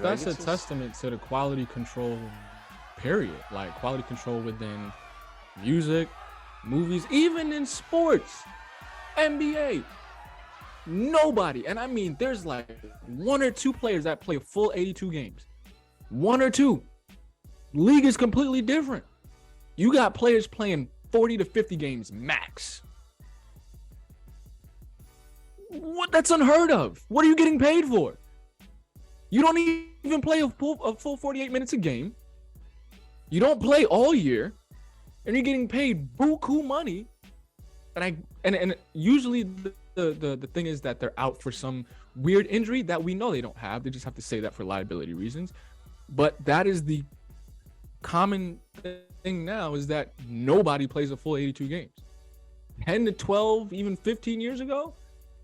But Like that's a testament to the quality control, period. Like quality control within music, movies, even in sports, NBA. Nobody, and I mean, there's like one or two players that play a full 82 games. One or two. League is completely different. You got players playing 40 to 50 games max. What? That's unheard of. What are you getting paid for? You don't even play a full 48 minutes a game. You don't play all year, and you're getting paid buku money. And usually the thing is that they're out for some weird injury that we know they don't have. They just have to say that for liability reasons. But that is the common thing now, is that nobody plays a full 82 games. 10 to 12, even 15 years ago,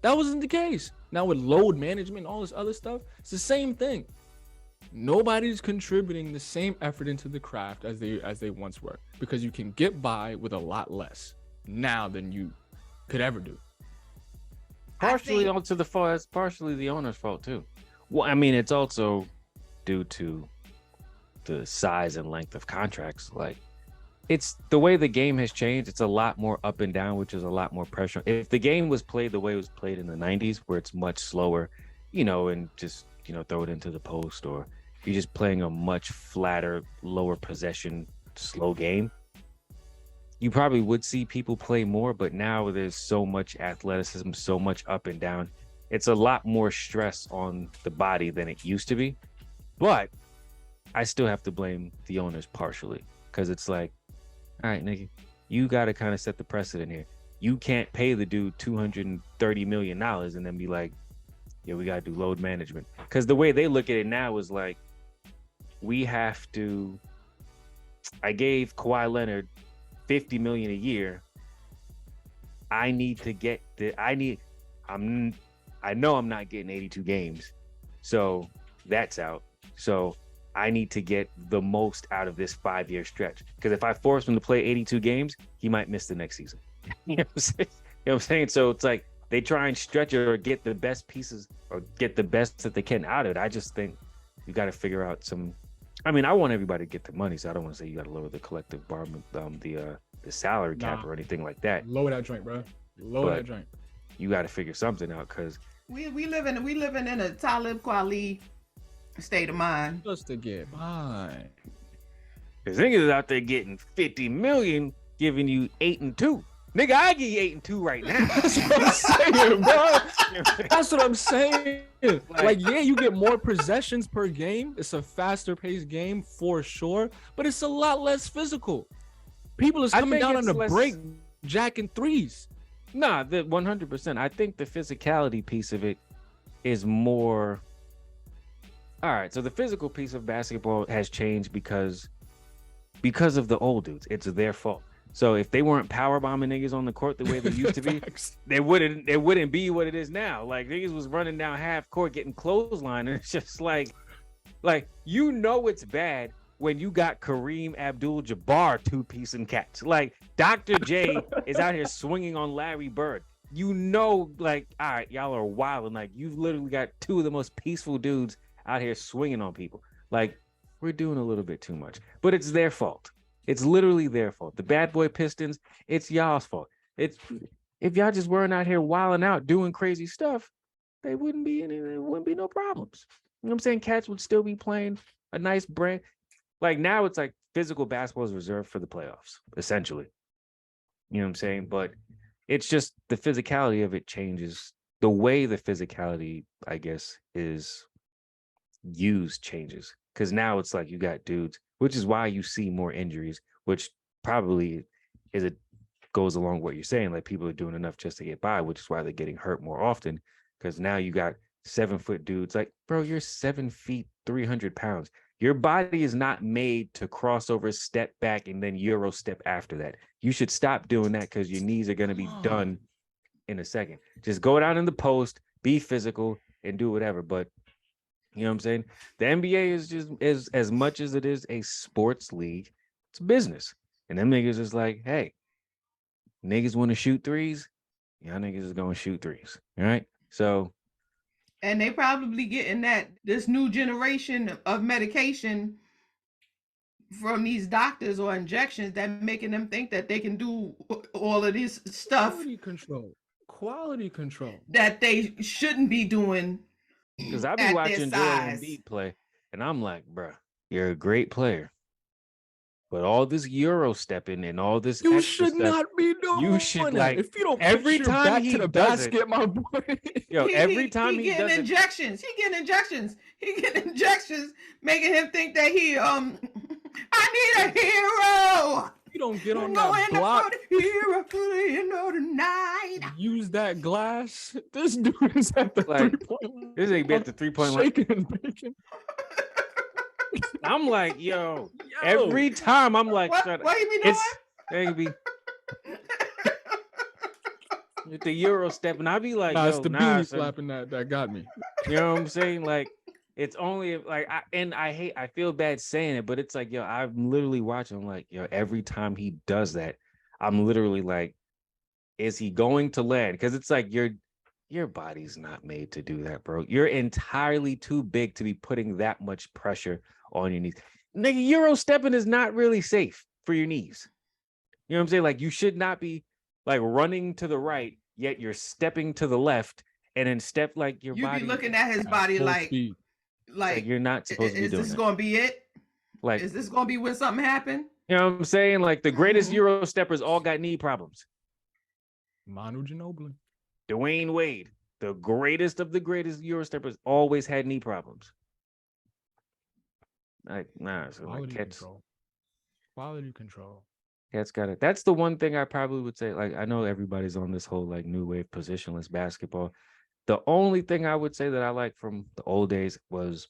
that wasn't the case. Now with load management and all this other stuff, it's the same thing. Nobody's contributing the same effort into the craft as they once were, because you can get by with a lot less now than you could ever do. Partially onto the fault. It's partially the owner's fault too. Well, I mean, it's also due to the size and length of contracts. Like, it's the way the game has changed. It's a lot more up and down, which is a lot more pressure. If the game was played the way it was played in the 90s, where it's much slower, and just, throw it into the post, or you're just playing a much flatter, lower possession, slow game, you probably would see people play more. But now there's so much athleticism, so much up and down. It's a lot more stress on the body than it used to be. But I still have to blame the owners partially, because it's like, all right, nigga, you got to kind of set the precedent here. You can't pay the dude $230 million and then be like, yeah, we got to do load management. Because the way they look at it now is like, I gave Kawhi Leonard $50 million a year. I know I'm not getting 82 games. So that's out. So I need to get the most out of this 5-year stretch. Because if I force him to play 82 games, he might miss the next season. You know what I'm saying? So it's like they try and stretch it or get the best pieces or get the best that they can out of it. I just think you got to figure out some. I mean, I want everybody to get the money, so I don't want to say you got to lower the collective bar, the salary cap or anything like that. Lower that joint, bro. Lower that joint. You got to figure something out, because we living in a Talib Kweli state of mind. Just to get by. Because niggas out there getting 50 million, giving you 8 and 2. Nigga, I give you 8 and 2 right now. That's what I'm saying, bro. That's what I'm saying. Like, yeah, you get more possessions per game. It's a faster paced game for sure, but it's a lot less physical. People is coming down on the break, jacking threes. Nah, 100%. I think the physicality piece of it is more. All right, so the physical piece of basketball has changed because of the old dudes. It's their fault. So if they weren't power bombing niggas on the court the way they used to be, it wouldn't be what it is now. Like, niggas was running down half court getting clothesline, and it's just like it's bad when you got Kareem Abdul-Jabbar two-piecing cats. Like, Dr. J is out here swinging on Larry Bird. Like, all right, y'all are wild, and like, you've literally got two of the most peaceful dudes out here swinging on people. Like, we're doing a little bit too much, but it's their fault. It's literally their fault. The bad boy Pistons, it's y'all's fault. If y'all just weren't out here wilding out doing crazy stuff, there wouldn't be no problems. You know what I'm saying? Cats would still be playing a nice brand. Like, now it's like physical basketball is reserved for the playoffs, essentially. You know what I'm saying? But it's just the physicality of it changes. The way the physicality, I guess, is used changes. Because now it's like you got dudes, which is why you see more injuries, which probably goes along with what you're saying. Like, people are doing enough just to get by, which is why they're getting hurt more often. Because now you got 7-foot dudes. Like, bro, you're 7 feet, 300 pounds. Your body is not made to cross over, step back, and then Euro step after that. You should stop doing that, because your knees are going to be done in a second. Just go down in the post, be physical, and do whatever. But you know what I'm saying? The NBA is just as much as it is a sports league, it's business. And them niggas is like, hey, niggas want to shoot threes, y'all niggas is going to shoot threes. All right? So And they probably getting this new generation of medication from these doctors or injections that making them think that they can do all of this stuff Quality control that they shouldn't be doing Because I be at their watching Joel size. Embiid play, and I'm like, bruh, you're a great player. But all this Euro stepping and all this you extra should stuff, not be doing you should, that. like, If you don't every put your time back he to the does it- basket, my boy. yo, every time he he getting does it, injections. He getting injections. He getting injections, making him think that he I need a hero. You don't get on I'm that going block. for the hero for the end of the night. Use that glass. This dude is at the Like, 3-point line. this ain't be at the 3-point line. Shaking and baking. I'm like, yo, every time I'm like, What you be doing? Baby, with the Euro step, and I be like, Nah, it's yo, the nah, beanie son. slapping that got me. You know what I'm saying? Like, it's only like, I feel bad saying it, but it's like, yo, I'm literally watching. I'm like, yo, every time he does that, I'm literally like, is he going to land? Because it's like your body's not made to do that, bro. You're entirely too big to be putting that much pressure on your knees. Nigga, Euro stepping is not really safe for your knees. You know what I'm saying? Like, you should not be like running to the right, yet you're stepping to the left, and then step like your You body. be looking at his body Full like speed. You're not supposed to be doing is this that. gonna be it? Like, Is this gonna be when something happen? you know what I'm saying? Like, the greatest Mhm. Euro steppers all got knee problems. Manu Ginobili. Dwayne Wade, the greatest of the greatest Euro steppers, always had knee problems. Like, nah, so like Quality control. Cats got it. That's the one thing I probably would say. Like, I know everybody's on this whole like new wave positionless basketball. The only thing I would say that I like from the old days was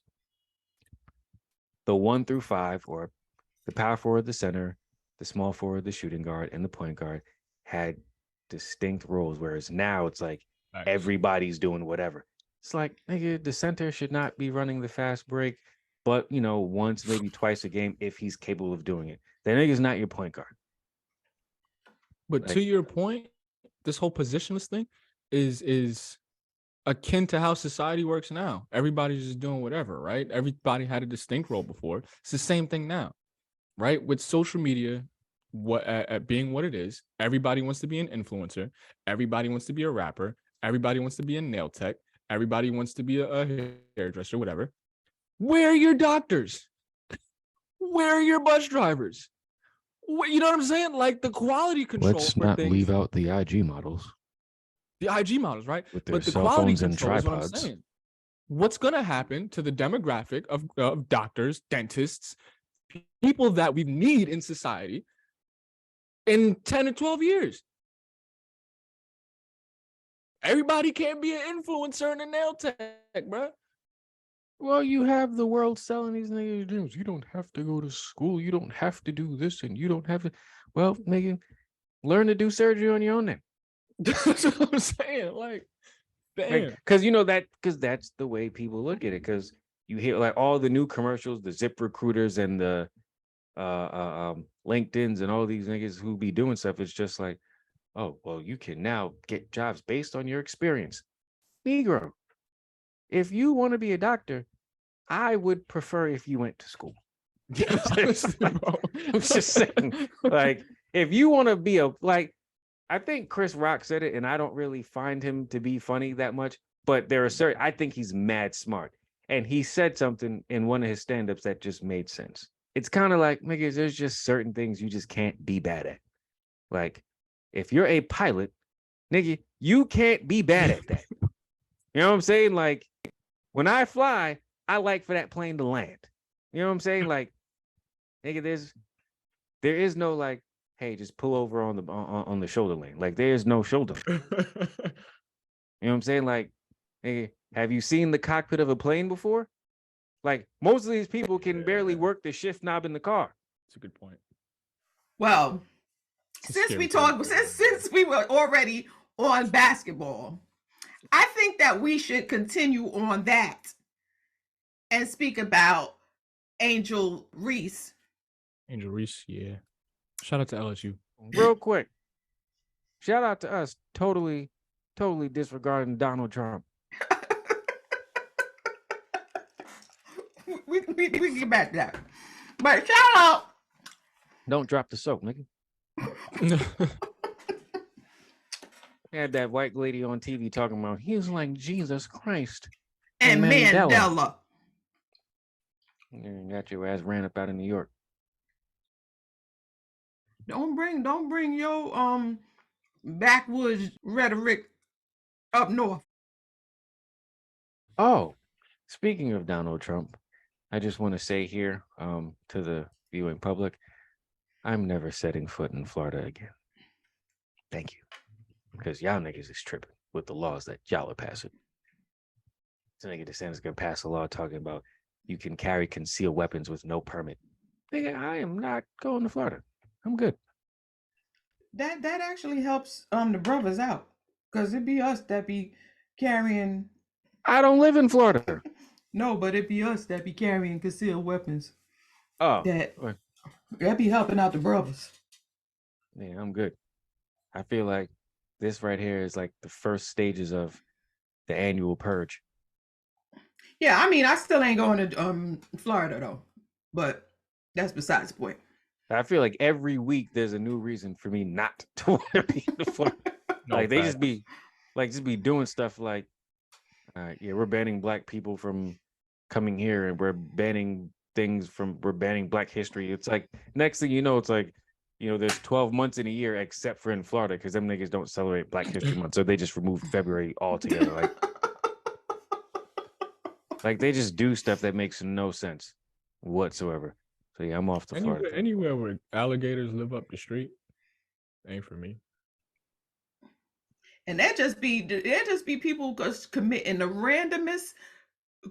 the 1 through 5, or the power forward, the center, the small forward, the shooting guard, and the point guard had distinct roles. Whereas now it's like everybody's doing whatever. It's like, nigga, the center should not be running the fast break, but once, maybe twice a game if he's capable of doing it. That nigga's not your point guard. But to your point, this whole positionless thing is akin to how society works now. Everybody's just doing whatever, right? Everybody had a distinct role before. It's the same thing now, right? With social media, at being what it is, everybody wants to be an influencer. Everybody wants to be a rapper. Everybody wants to be a nail tech. Everybody wants to be a hairdresser, whatever. Where are your doctors? Where are your bus drivers? You know what I'm saying? Like, the quality control. Let's not leave out the IG models. The IG models, right? With their But the cell quality phones and control is what I'm tripods. saying. What's going to happen to the demographic of doctors, dentists, people that we need in society in 10 or 12 years? Everybody can't be an influencer and a nail tech, bro. Well, you have the world selling these niggas dreams. You don't have to go to school. You don't have to do this, and you don't have to. Well, nigga, learn to do surgery on your own then. That's what I'm saying. Like, damn. Because that's the way people look at it. Because you hear like all the new commercials, the Zip Recruiters and the LinkedIn's and all these niggas who be doing stuff. It's just like, oh, well, you can now get jobs based on your experience. Negro, if you want to be a doctor, I would prefer if you went to school. I'm just saying, like, if you want to be I think Chris Rock said it, and I don't really find him to be funny that much, but I think he's mad smart. And he said something in one of his stand-ups that just made sense. It's kind of like, niggas, there's just certain things you just can't be bad at. Like, if you're a pilot, nigga, you can't be bad at that. You know what I'm saying? Like, when I fly, I like for that plane to land. You know what I'm saying? Like, nigga, there is no like, hey, just pull over on the shoulder lane. Like, there's no shoulder. You know what I'm saying? Like, nigga, have you seen the cockpit of a plane before? Like, most of these people can barely work the shift knob in the car. That's a good point. Well, since we were already on basketball, I think that we should continue on that and speak about Angel Reese. Angel Reese, yeah. Shout out to LSU. Real quick. Shout out to us totally disregarding Donald Trump. we can get back to that. But shout out. Don't drop the soap, nigga. Had that white lady on TV talking about he was like Jesus Christ And Mandela. You got your ass ran up out of New York. Don't bring your backwoods rhetoric up north. Oh, speaking of Donald Trump, I just want to say here to the viewing public, I'm never setting foot in Florida again. Thank you. Because y'all niggas is tripping with the laws that y'all are passing. So nigga DeSantis gonna pass a law talking about you can carry concealed weapons with no permit. Nigga, I am not going to Florida. I'm good. That actually helps the brothers out. Because it be us that be carrying. I don't live in Florida. No, but it be us that be carrying concealed weapons. Oh. That be helping out the brothers. Yeah, I'm good. I feel like this right here is like the first stages of the annual purge. Yeah, I mean, I still ain't going to Florida though, but that's besides the point. I feel like every week there's a new reason for me not to want to be in Florida. Like they just be doing stuff like, yeah, we're banning black people from coming here, and we're banning Black history. It's like next thing you know, it's like, you know, there's 12 months in a year except for in Florida because them niggas don't celebrate Black History Month, so they just remove February altogether. Like they just do stuff that makes no sense whatsoever. So yeah, I'm off to Florida. Anywhere where alligators live up the street ain't for me. And there just be people committing the randomest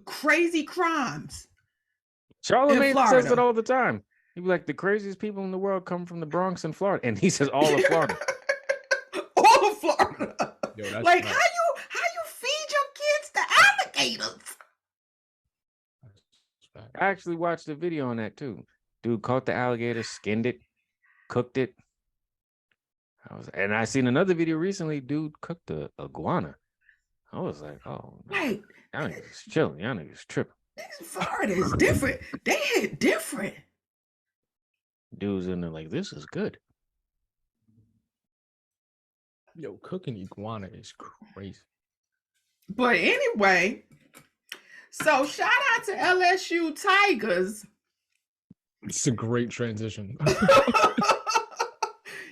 crazy crimes. Charlamagne says it all the time. He'd be like, the craziest people in the world come from the Bronx and Florida, and he says all of Florida. All of Florida. Yo, like how you feed your kids to alligators? I actually watched a video on that too. Dude caught the alligator, skinned it, cooked it. And I seen another video recently. Dude cooked the iguana. I was like, oh, right. Y'all niggas chilling. Y'all niggas tripping. Florida is different. They hit different. Dudes in there like, this is good. Yo, cooking iguana is crazy. But anyway, so shout out to LSU Tigers. It's a great transition.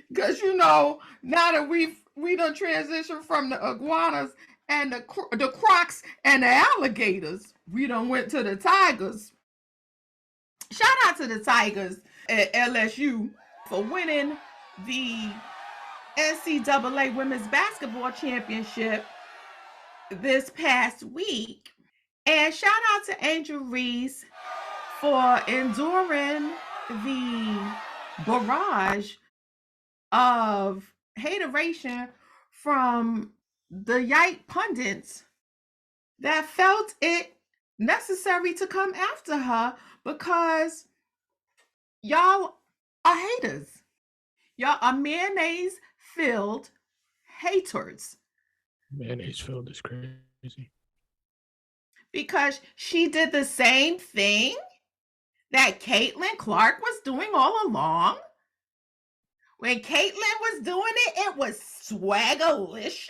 Because, you know, now that we done transitioned from the iguanas and the crocs and the alligators, we done went to the Tigers. Shout out to the Tigers at LSU for winning the NCAA Women's Basketball Championship this past week. And shout out to Angel Reese for enduring the barrage of hateration from the Yike pundits that felt it necessary to come after her because y'all are haters. Y'all are mayonnaise-filled haters. Mayonnaise-filled is crazy. Because she did the same thing that Caitlin Clark was doing all along. When Caitlin was doing it, it was swagalicious.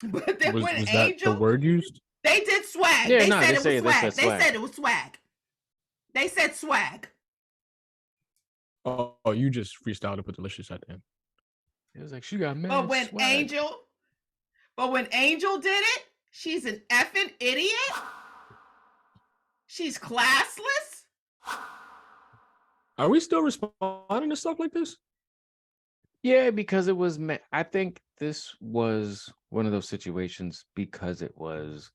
But then was when that Angel, the word used? They did swag. Yeah, they no, said it was swag. swag. They said it was swag. They said swag. Oh, you just freestyled and put delicious at the end. It was like she got mad. But when swag. Angel did it, she's an effing idiot. She's classless. Are we still responding to stuff like this? Yeah, because it was. I think this was one of those situations because it was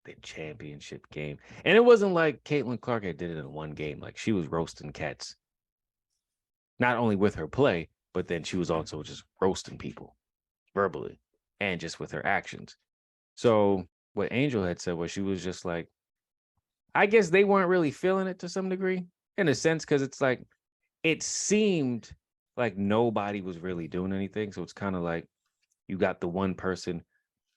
the championship game, and it wasn't like Caitlin Clark had did it in one game. Like she was roasting cats, not only with her play, but then she was also just roasting people verbally and just with her actions. So what Angel had said was she was just like, I guess they weren't really feeling it to some degree, in a sense, because it's like it seemed like nobody was really doing anything. So it's kind of like you got the one person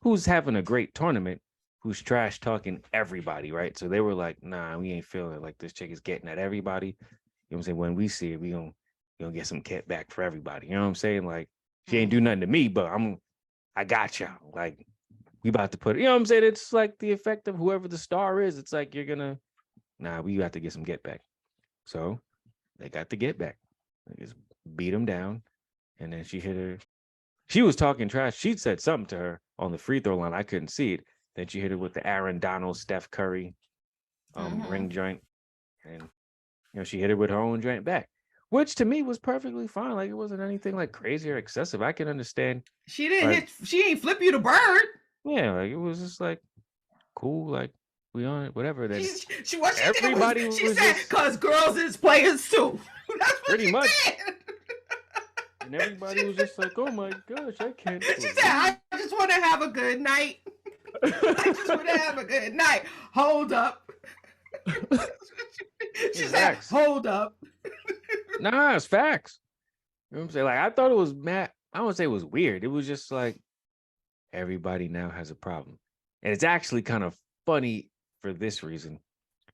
who's having a great tournament who's trash talking everybody, right? So they were like, nah, we ain't feeling it. Like this chick is getting at everybody. You know what I'm saying? When we see it, we gonna get some kickback for everybody. You know what I'm saying? Like she ain't do nothing to me, but I got y'all. Like we about to put it, you know what I'm saying? It's like the effect of whoever the star is. It's like you're gonna we got to get some get back. So they got the get back. They just beat them down. And then she hit her. She was talking trash. She said something to her on the free throw line. I couldn't see it. Then she hit her with the Aaron Donald, Steph Curry ring joint. And she hit her with her own joint back. Which to me was perfectly fine. Like it wasn't anything like crazy or excessive. I can understand. She didn't she ain't flip you the bird. Yeah, like it was just like cool, like we on it, whatever. Then everybody she said, because girls is players too. That's what pretty much. Said. And everybody was just like, oh my gosh, I can't. She said, I just want to have a good night. I just want to have a good night. Hold up. She said, hold up. Nah, it's facts. You know what I'm saying? Like, I thought it was mad. I don't say it was weird. It was just like everybody now has a problem. And it's actually kind of funny for this reason.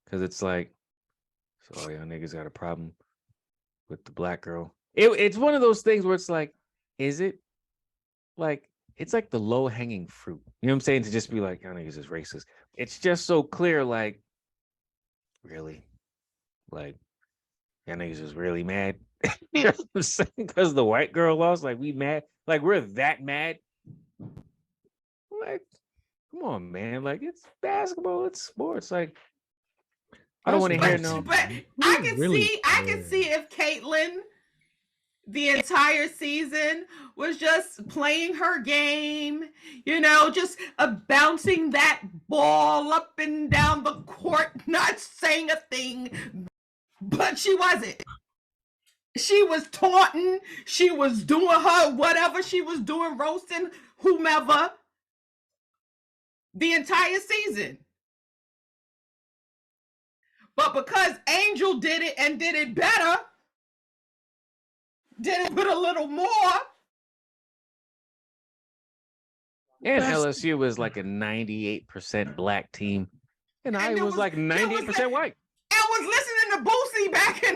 Because it's like, so y'all niggas got a problem with the black girl. It's one of those things where it's like, is it? Like, it's like the low-hanging fruit. You know what I'm saying? To just be like, y'all niggas is racist. It's just so clear, like, really? Like, y'all niggas is really mad? You know what I'm saying? Because the white girl lost, like, we mad? Like, we're that mad? Like, come on, man. Like, it's basketball, it's sports. Like, I don't want to hear no. But I can see if Caitlin the entire season was just playing her game, just bouncing that ball up and down the court, not saying a thing, but she wasn't. She was taunting, she was doing her whatever she was doing, roasting whomever the entire season. But because Angel did it and did it better, did it with a little more. And LSU was like a 98% black team. And Iowa was like 98% white. I was listening to Boosie back in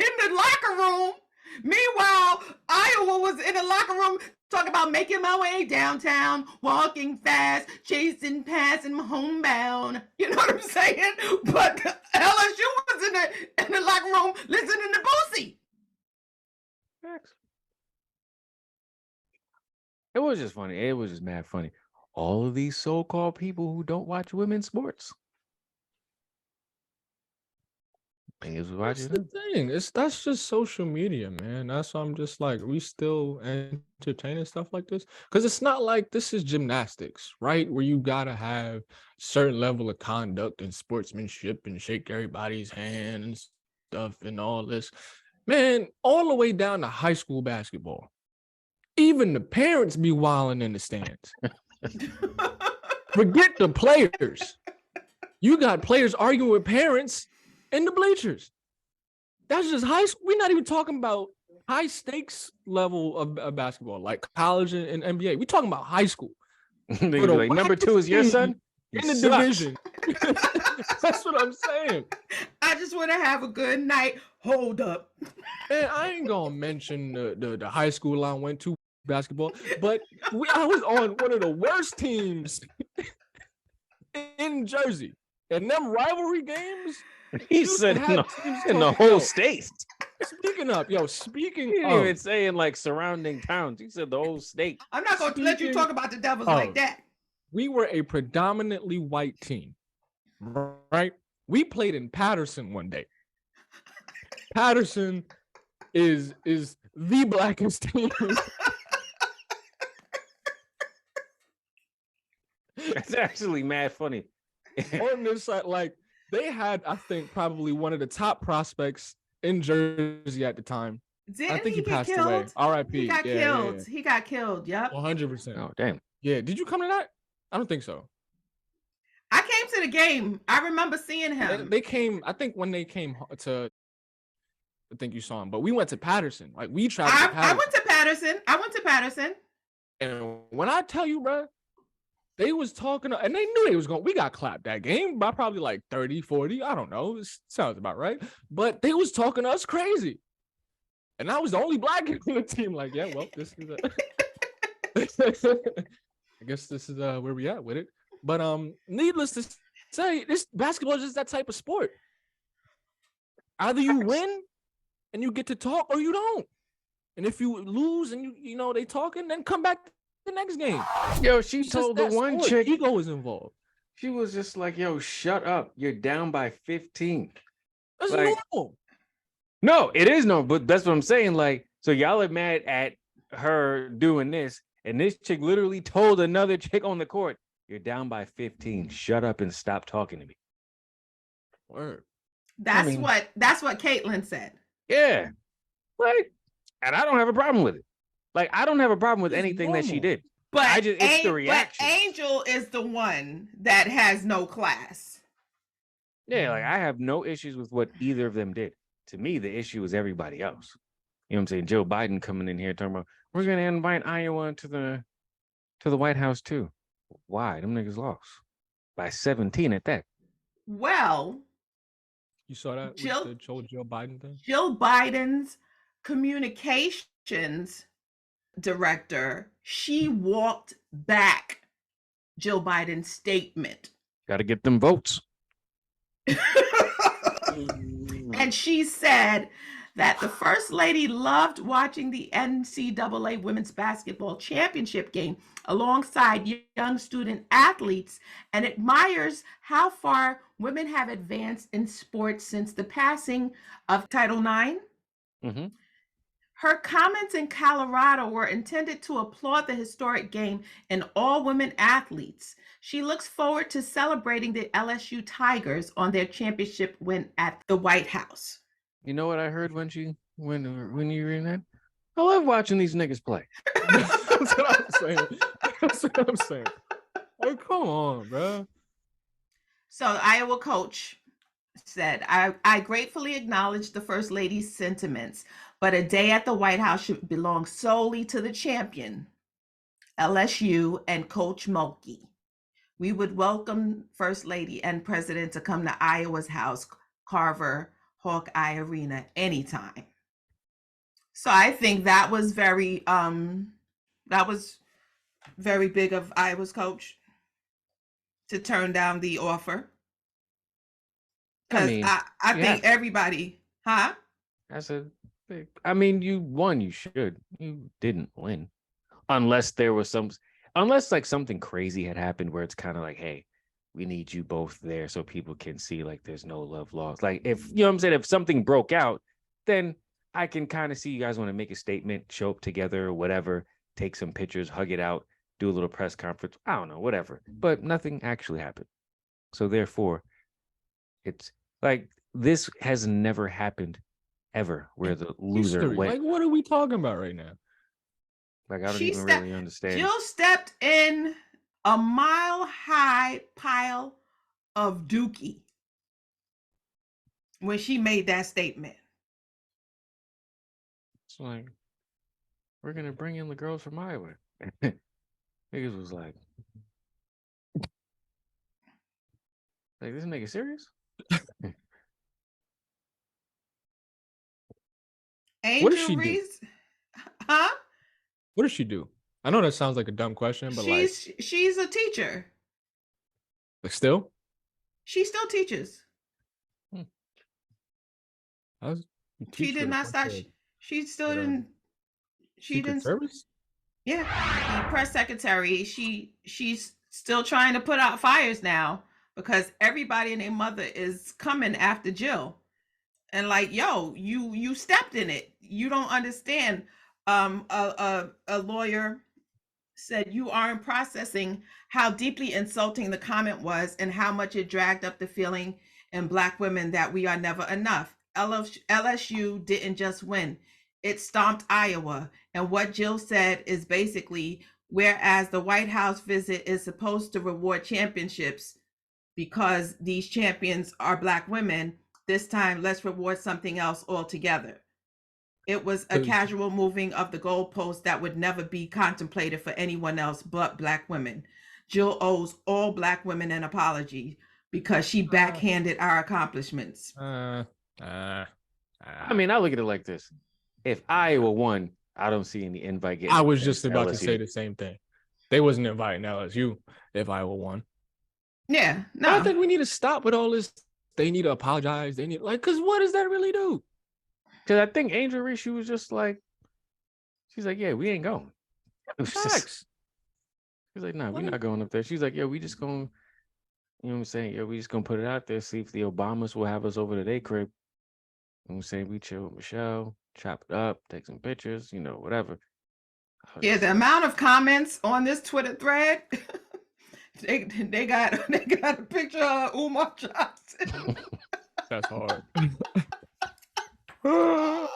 the locker room. Meanwhile, Iowa was in the locker room talking about making my way downtown, walking fast, chasing, passing, homebound. You know what I'm saying? But LSU was in the locker room listening to Boosie. It was just funny. It was just mad funny. All of these so-called people who don't watch women's sports. That's the thing. That's just social media, man. That's why I'm just like, we still entertaining stuff like this. Because it's not like this is gymnastics, right? Where you gotta have certain level of conduct and sportsmanship and shake everybody's hand and stuff and all this. Man, all the way down to high school basketball. Even the parents be wilding in the stands. Forget the players. You got players arguing with parents in the bleachers. That's just high school. We're not even talking about high stakes level of basketball, like college and NBA. We're talking about high school. Like, number 2 is your son? In the division. That's what I'm saying. I just want to have a good night. Hold up. And I ain't gonna mention the high school I went to basketball, but I was on one of the worst teams in Jersey. And them rivalry games, he said in the whole state. Speaking of, he didn't even say in like surrounding towns. He said the whole state. I'm not going to let you talk about the Devils like that. We were a predominantly white team, right? We played in Patterson one day. Patterson is the blackest team. That's actually mad funny. On this side, like they had, I think, probably one of the top prospects in Jersey at the time. I think he passed away. R.I.P. He got killed. Yeah. He got killed. Yep. 100%. Oh, damn. Yeah. Did you come to that? I don't think so. I came to the game. I remember seeing him. They came. I think when they came to. I think you saw him, but we went to Patterson. Like we traveled. I went to Patterson. And when I tell you, bro, They was talking, and they knew they was going. We got clapped that game by probably like 30, 40. I don't know. It sounds about right. But they was talking to us crazy. And I was the only black kid on the team. Like, yeah, well, this is I guess this is where we at with it. But needless to say, this basketball is just that type of sport. Either you win and you get to talk, or you don't. And if you lose and you know they talking, then come back the next game. Yo, she told the one chick, ego was involved. She was just like, yo, shut up. You're down by 15. That's like, normal. No, it is normal, but that's what I'm saying. Like, so y'all are mad at her doing this, and this chick literally told another chick on the court, you're down by 15. Shut up and stop talking to me. Word. That's what Caitlin said. Yeah. Like, and I don't have a problem with it. Like, I don't have a problem with anything that she did. But it's the reaction. But Angel is the one that has no class. Yeah, like I have no issues with what either of them did. To me, the issue is everybody else. You know what I'm saying? Joe Biden coming in here talking about we're gonna invite Iowa to the White House too. Why? Them niggas lost by 17 at that. Well, you saw that with the Joe Biden thing? Jill Biden's communications director, she walked back Jill Biden's statement. Got to get them votes. And she said that the First Lady loved watching the NCAA Women's Basketball Championship game alongside young student athletes and admires how far women have advanced in sports since the passing of Title IX. Mm-hmm. Her comments in Colorado were intended to applaud the historic game and all women athletes. She looks forward to celebrating the LSU Tigers on their championship win at the White House. You know what I heard when you read that? I love watching these niggas play. That's what I'm saying. That's what I'm saying. Oh, come on, bro. So the Iowa coach said, I gratefully acknowledge the First Lady's sentiments, but a day at the White House should belong solely to the champion, LSU, and Coach Mulkey. We would welcome First Lady and President to come to Iowa's house, Carver Hawkeye Arena, anytime. So I think that was very big of Iowa's coach to turn down the offer. Because I think everybody, huh? I mean, you won, you should. You didn't win. Unless there was something crazy had happened where it's kind of like, hey, we need you both there so people can see like there's no love lost. Like if, you know what I'm saying, if something broke out, then I can kind of see you guys want to make a statement, show up together or whatever, take some pictures, hug it out, do a little press conference. I don't know, whatever. But nothing actually happened. So therefore, it's like this has never happened ever where the loser went. Like, what are we talking about right now? Like, I don't even really understand. Jill stepped in a mile-high pile of dookie when she made that statement. It's like, we're going to bring in the girls from Iowa. Niggas was like, this nigga serious? What does she Reese, do? Huh? What does she do? I know that sounds like a dumb question, but she's a teacher. Like still? She still teaches. She did not stop. She still didn't. She didn't. Service? Yeah, the press secretary. She's still trying to put out fires now because everybody and their mother is coming after Jill, and like, yo, you stepped in it. You don't understand. A lawyer said you aren't processing how deeply insulting the comment was and how much it dragged up the feeling in Black women that we are never enough. LSU didn't just win. It stomped Iowa. And what Jill said is basically, whereas the White House visit is supposed to reward championships because these champions are Black women, this time let's reward something else altogether. It was a casual moving of the goalpost that would never be contemplated for anyone else but Black women. Jill owes all Black women an apology because she backhanded our accomplishments. I mean, I look at it like this: if Iowa won, I don't see any invite getting. I was just about to LSU. say the same thing. They wasn't inviting LSU if Iowa won. Yeah, no. I think we need to stop with all this. They need to apologize. They need because what does that really do? Because I think Angel Reese, she was just like, she's like, yeah, we ain't going. Facts. She's like, no, we're not going up there. She's like, yeah, we just going, you know what I'm saying? Yeah, we just going to put it out there, see if the Obamas will have us over to their crib. You know what I'm saying? We chill with Michelle, chop it up, take some pictures, whatever. Yeah, the amount of comments on this Twitter thread, they got a picture of Umar Johnson. That's hard. Oh,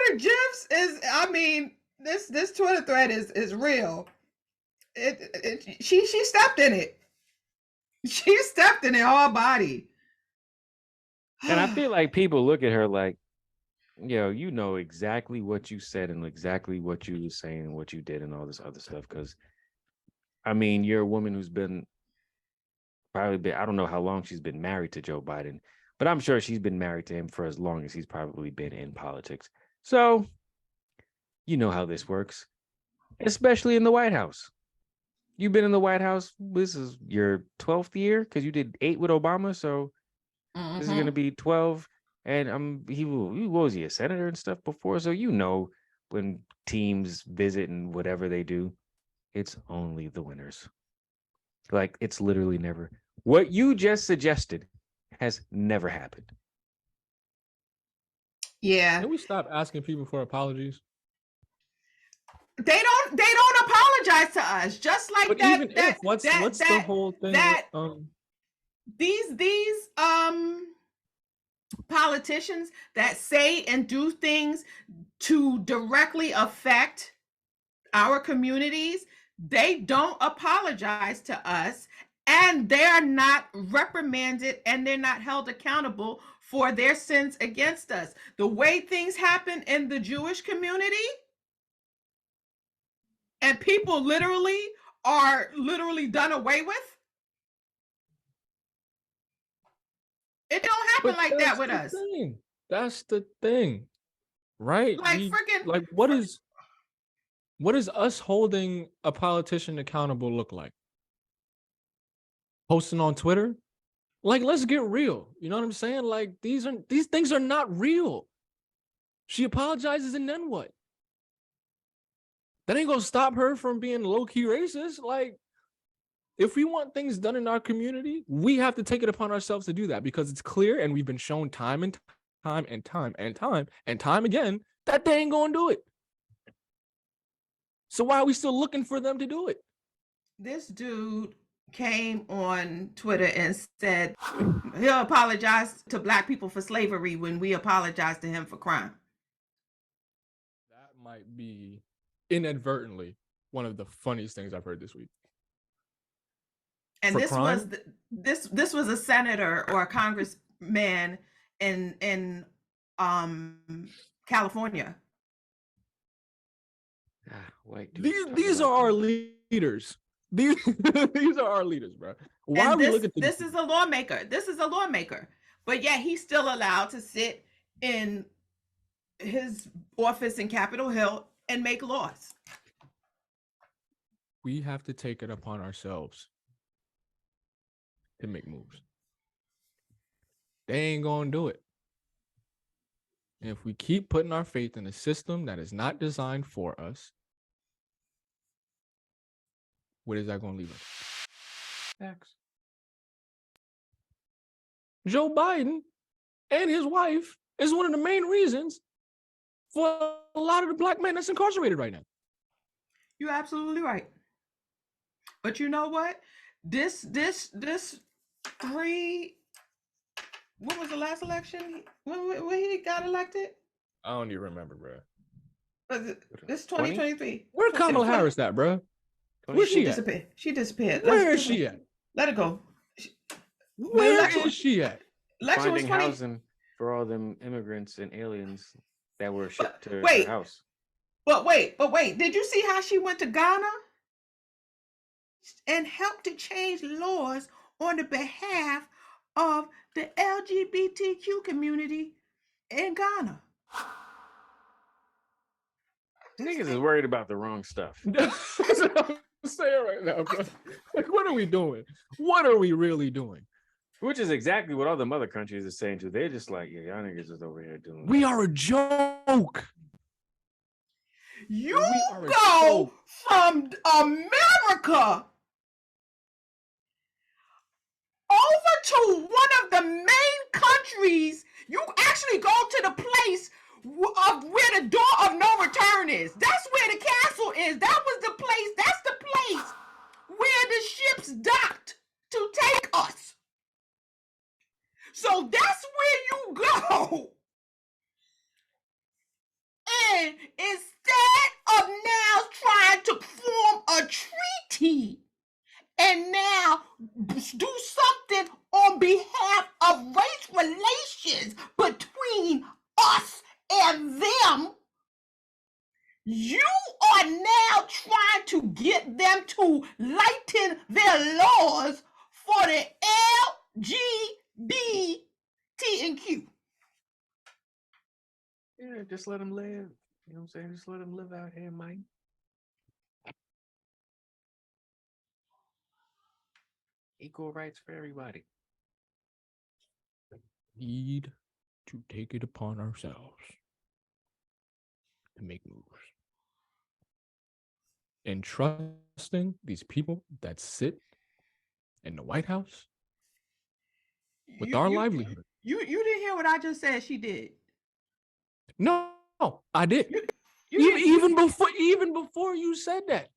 the gifs is, I mean, this Twitter thread is real. She stepped in it. She stepped in it all body. And I feel like people look at her like, you know exactly what you said and exactly what you were saying and what you did and all this other stuff. Because, I mean, you're a woman who's been I don't know how long she's been married to Joe Biden, but I'm sure she's been married to him for as long as he's probably been in politics. So, you know how this works, especially in the White House. You've been in the White House. This is your 12th year because you did 8 with Obama. So this is going to be 12. And he was a senator and stuff before. So, when teams visit and whatever they do, it's only the winners. Like, it's literally never. What you just suggested has never happened. Yeah. Can we stop asking people for apologies? They don't apologize to us. Just like but that. Even if what's the whole thing? That these politicians that say and do things to directly affect our communities, they don't apologize to us, and they're not reprimanded and they're not held accountable for their sins against us. The way things happen in the Jewish community, and people are literally done away with. It don't happen like that with us. That's the thing, right? Like what is us holding a politician accountable look like? Posting on Twitter? Like, let's get real. You know what I'm saying? Like, these things are not real. She apologizes and then what? That ain't gonna stop her from being low-key racist. Like, if we want things done in our community, we have to take it upon ourselves to do that because it's clear and we've been shown time and time and time and time and time again that they ain't gonna do it. So why are we still looking for them to do it? This dude came on Twitter and said he'll apologize to Black people for slavery when we apologize to him for crime. That might be inadvertently one of the funniest things I've heard this week. And this was a senator or a congressman in California. These are our leaders. These are our leaders, bro. Why are we looking at this? Is a lawmaker. This is a lawmaker, but yet he's still allowed to sit in his office in Capitol Hill and make laws. We have to take it upon ourselves to make moves. They ain't gonna do it. And if we keep putting our faith in a system that is not designed for us, where is that going to leave us? Facts. Joe Biden and his wife is one of the main reasons for a lot of the Black men that's incarcerated right now. You're absolutely right. But you know what? This what was the last election? When he got elected? I don't even remember, bro. This 2023. Where Kamala Harris at, bro? Where's she disappeared? She disappeared. Where is she at? Let her go. Where is she at? Finding housing for all them immigrants and aliens that were shipped to her house. But wait. Did you see how she went to Ghana? and helped to change laws on the behalf of the LGBTQ community in Ghana. Niggas is worried about the wrong stuff. That's what I'm saying right now, bro. Like, what are we doing? What are we really doing? Which is exactly what all the other countries are saying too. They're just like, yeah, y'all niggas is over here doing. We are a joke. You go from America over to one of the main countries. You actually go to the place of where the door of no return is. That's where the castle is. That was the place. That's the place where the ships docked to take us. So that's where you go. And instead of now trying to form a treaty and now do something on behalf of race relations between us and them, you are now trying to get them to lighten their laws for the LGBT and Q. Yeah, just let them live. You know what I'm saying? Just let them live out here, Mike. Equal rights for everybody. Need to take it upon ourselves to make moves. And trusting these people that sit in the White House with our livelihood. You didn't hear what I just said she did. No, I didn't. Even before you said that.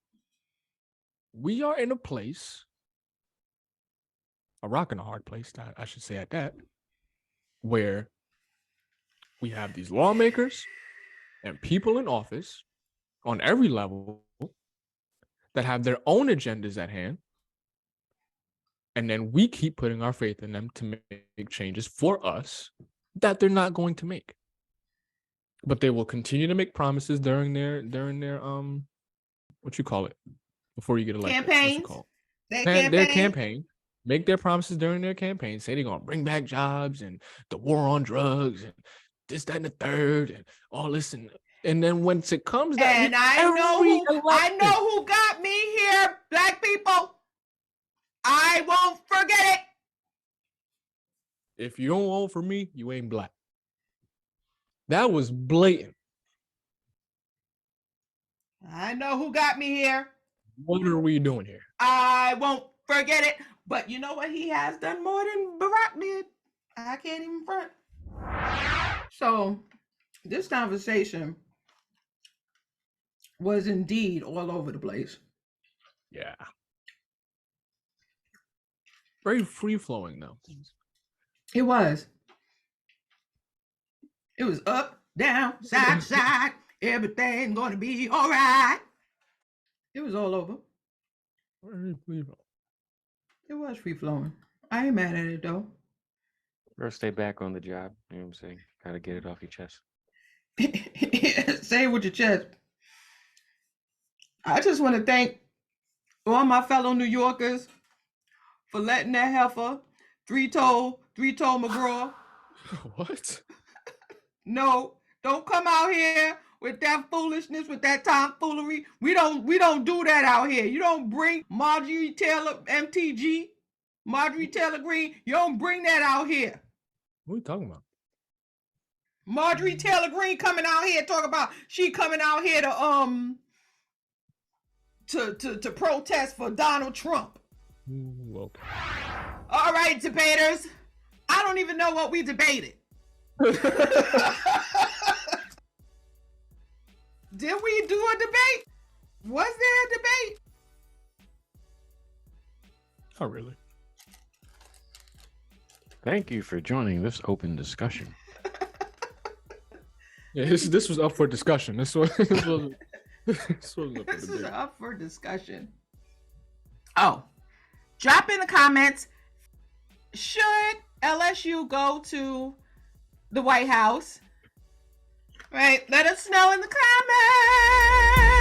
We are in a place, a rock and a hard place, I should say at that, where we have these lawmakers and people in office on every level that have their own agendas at hand. And then we keep putting our faith in them to make changes for us that they're not going to make. But they will continue to make promises during their what you call it before you get elected. Campaigns. Their campaign. Make their promises during their campaign. Say they're gonna bring back jobs and the war on drugs and this, that, and the third and all this and then once it comes down, and I know who got me here, black people. I won't forget it. If you don't vote for me, you ain't black. That was blatant. I know who got me here. What are we doing here? I won't forget it. But you know what? He has done more than Barack did. I can't even front. So this conversation was indeed all over the place. Yeah. Very free-flowing, though. It was. It was up, down, side, side. Everything gonna be all right. It was all over. Very free-flowing. It was free-flowing. I ain't mad at it, though. First day back on the job. You know what I'm saying? Gotta get it off your chest. Say it with your chest. I just want to thank all my fellow New Yorkers for letting that heifer three-toe McGraw. What? No, don't come out here with that foolishness, with that tomfoolery. We don't do that out here. You don't bring Marjorie Taylor MTG, Marjorie Taylor Greene. You don't bring that out here. What are you talking about? Marjorie Taylor Greene coming out here talking about she coming out here to protest for Donald Trump. Ooh, okay. All right, debaters. I don't even know what we debated. Did we do a debate? Was there a debate? Not really. Thank you for joining this open discussion. Yeah, this was up for discussion. This was up for discussion. Oh, drop in the comments. Should LSU go to the White House? Right, let us know in the comments.